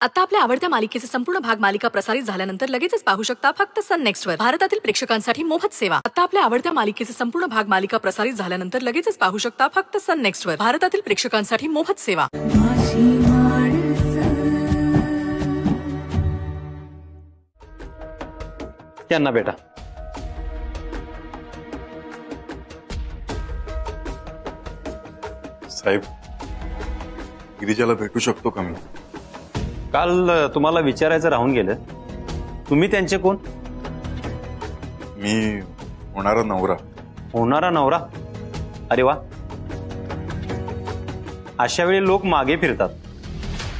आता आपल्या आवडत्या मालिकेचे संपूर्ण भाग मालिका प्रसारित झाल्यानंतर लगेचच पाहू शकता फक्त सन नेक्स्ट वर. भारतातील प्रेक्षकांसाठी मोफत सेवा. आता आपल्या आवडत्या मालिकेचे संपूर्ण भाग मालिका प्रसारित झाल्यानंतर लगेचच पाहू शकता फक्त सन नेक्स्ट वर. भारतातील प्रेक्षकांसाठी मोफत सेवा. यांना बेटा. साहेब, गिरिजाला भेटू शकतो का मी? काल तुम्हाला विचारायचं राहून गेलं. तुम्ही त्यांचे कोण? मी होणारा नवरा. होणारा नवरा? अरे वा. अशा वेळी लोक मागे फिरतात.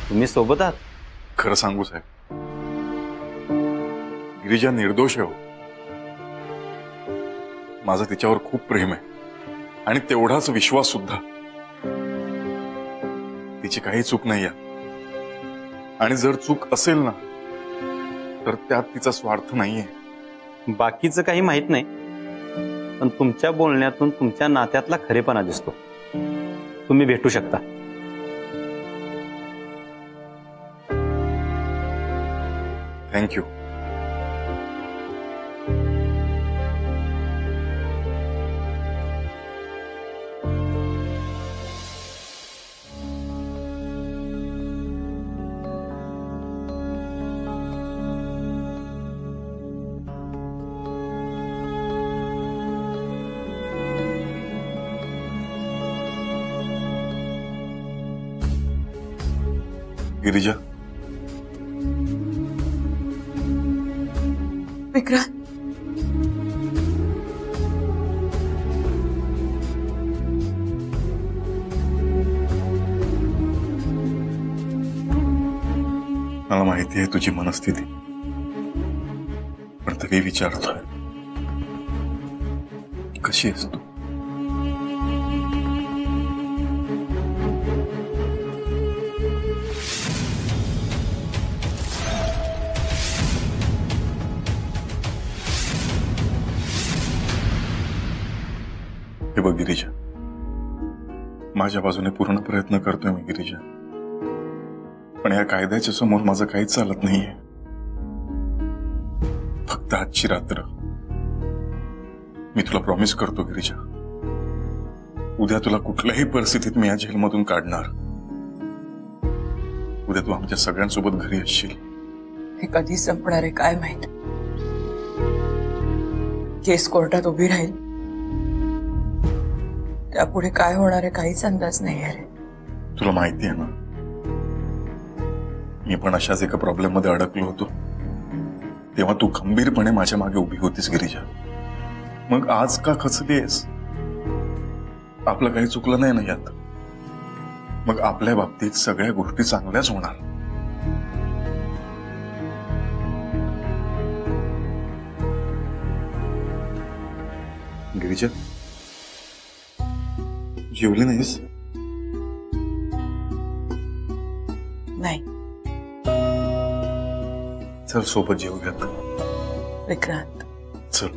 तुम्ही सोबत आहात? खरं सांगू साहेब, गिरिजा निर्दोष आहे हो. माझं तिच्यावर खूप प्रेम आहे आणि तेवढाच विश्वास सुद्धा. तिची काही चूक नाही आहे आणि जर चूक असेल ना तर त्यात तिचा स्वार्थ नाहीये. बाकीचं काही माहित नाही, पण तुमच्या बोलण्यातून तुमच्या नात्यातला खरेपणा दिसतो. तुम्ही भेटू शकता. थँक्यू. गिरिजा, विक्रांत, मला माहिती आहे तुझी मनस्थिती, पण तरी विचारतोय, कशी आहेस तू? हे बघ गिरिजा, माझ्या बाजूने पूर्ण प्रयत्न करतोय मी गिरिजा, पण या कायद्याच्या समोर माझं काहीच चालत नाहीये. फक्त आजची रात्र. मी तुला प्रॉमिस करतो गिरिजा, उद्या तुला कुठल्याही परिस्थितीत मी या जेलमधून काढणार. उद्या तू आमच्या सगळ्यांसोबत घरी असशील. हे कधी संपणार आहे काय माहित. केस कोर्टात उभी राहील, त्यापुढे काय होणार आहे काहीच अंदाज नाही आहे. तुला माहिती आहे ना, मी पण अशाच एका प्रॉब्लेम मध्ये अडकलो होतो. तेव्हा तू खंबीरपणे माझ्या मागे उभी होतीस गिरिजा. मग आज का खचलीयस? आपलं काही चुकलं नाही ना यात. मग आपल्या बाबतीत सगळ्या गोष्टी चांगल्याच होणार. गिरिजा, जेवली नाहीस? नाही. चल सोबत जेवूयात. विक्रांत, चल.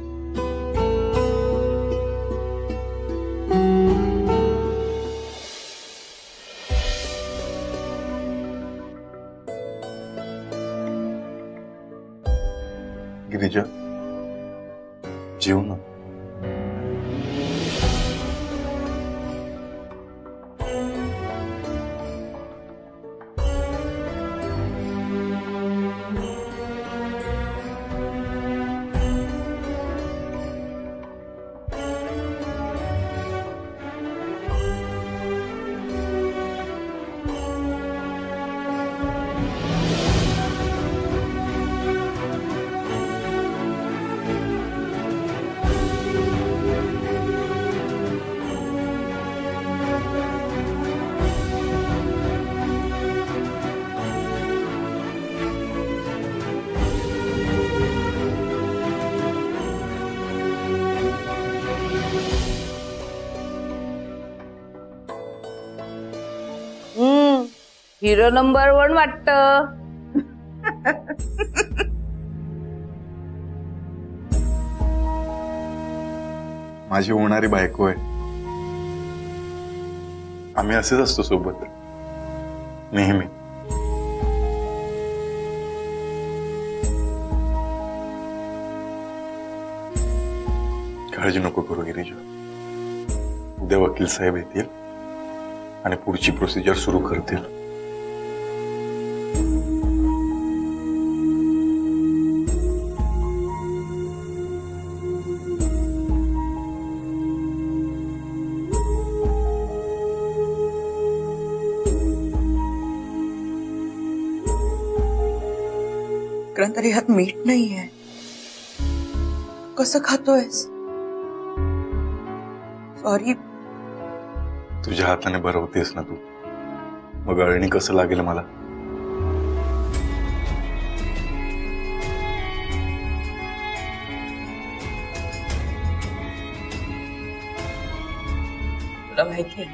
गिरिजा, जेव ना. हिरो नंबर 1 वाटतं. माझी होणारी बायको आहे. आम्ही असेच असतो सोबत नेहमी. काळजी नको करू गिरीजा. उद्या वकील साहेब येतील आणि पुढची प्रोसिजर सुरू करतील. विक्रांत, तरी ह्यात मीठ नाहीये. कसं खातोयस? सॉरी. तुझ्या हाताने भरवतेस ना तू, मग अळणी कसं लागेल मला? तुला माहितीये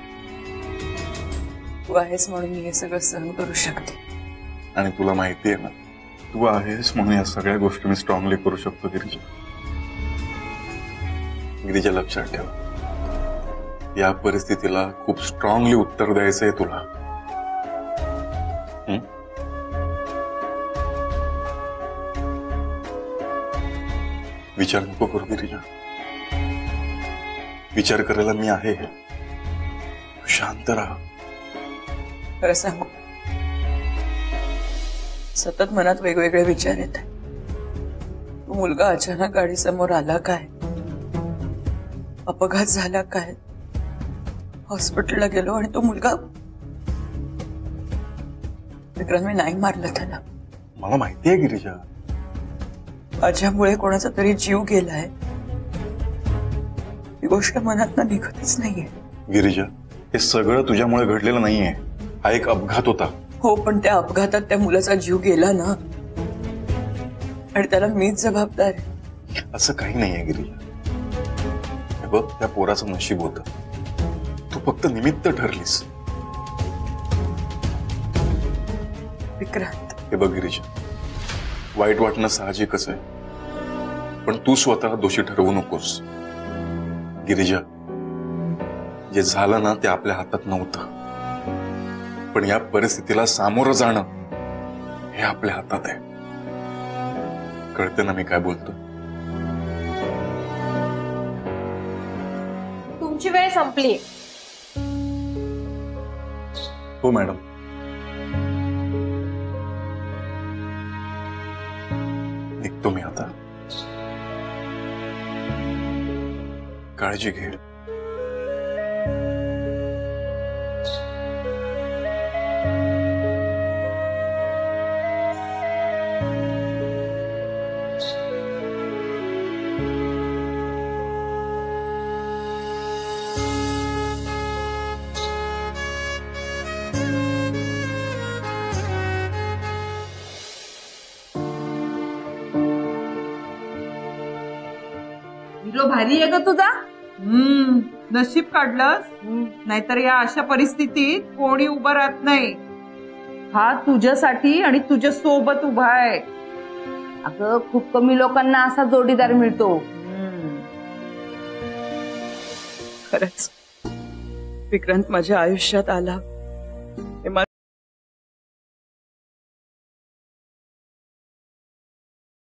तू आहेस म्हणून मी हे सगळं सहन करू शकते. आणि तुला माहितीये ना, तू आहेस म्हणून या सगळ्या गोष्टी मी स्ट्रॉंगली करू शकतो गिरीजा. गिरीजा, लक्षात ठेव, या परिस्थितीला खूप स्ट्रॉंगली उत्तर द्यायचंय तुला. विचार नको करू गिरीजा. विचार करायला मी आहे. शांत राहा. खरं सांगू, सतत मनात वेगवेगळे विचार येत आहेत. तो मुलगा अचानक गाडीसमोर आला काय? अपघात झाला काय? हॉस्पिटलला गेलो आणि तो मुलगा. विक्रांत, मी नाही मारलं त्याला. मला माहिती आहे गिरीजा, माझ्यामुळे कोणाचा तरी जीव गेलाय. ही गोष्ट मनातनं निघतच नाहीये. गिरीजा, हे सगळं तुझ्यामुळे घडलेलं नाहीये. हा एक अपघात होता. हो, पण त्या अपघातात त्या मुलाचा जीव गेला ना, आणि त्याला मीच जबाबदार आहे. असं काही नाहीये गिरीजा. हे बघ, त्या पोराचं नशीब होतं. तू फक्त निमित्त ठरलीस. विक्रांत, हे बघ गिरीजा, वाईट वाटणं साहजिकच आहे, पण तू स्वतः दोषी ठरवू नकोस. गिरीजा, जे झालं ना ते आपल्या हातात नव्हतं, पण या परिस्थितीला सामोरं जाणं हे आपल्या हातात आहे. कळते ना मी काय बोलतो? तुमची वेळ संपली. हो मॅडम. निघतो मी आता. काळजी घे. हिरो भारी आहे का तुझा? नशीब काढलंस. नाहीतर या अशा परिस्थितीत कोणी उभं राहत नाही. हा तुझ्यासाठी आणि तुझ्या सोबत उभा आहे. अगं, खूप कमी लोकांना असा जोडीदार मिळतो. खरंच विक्रांत माझ्या आयुष्यात आला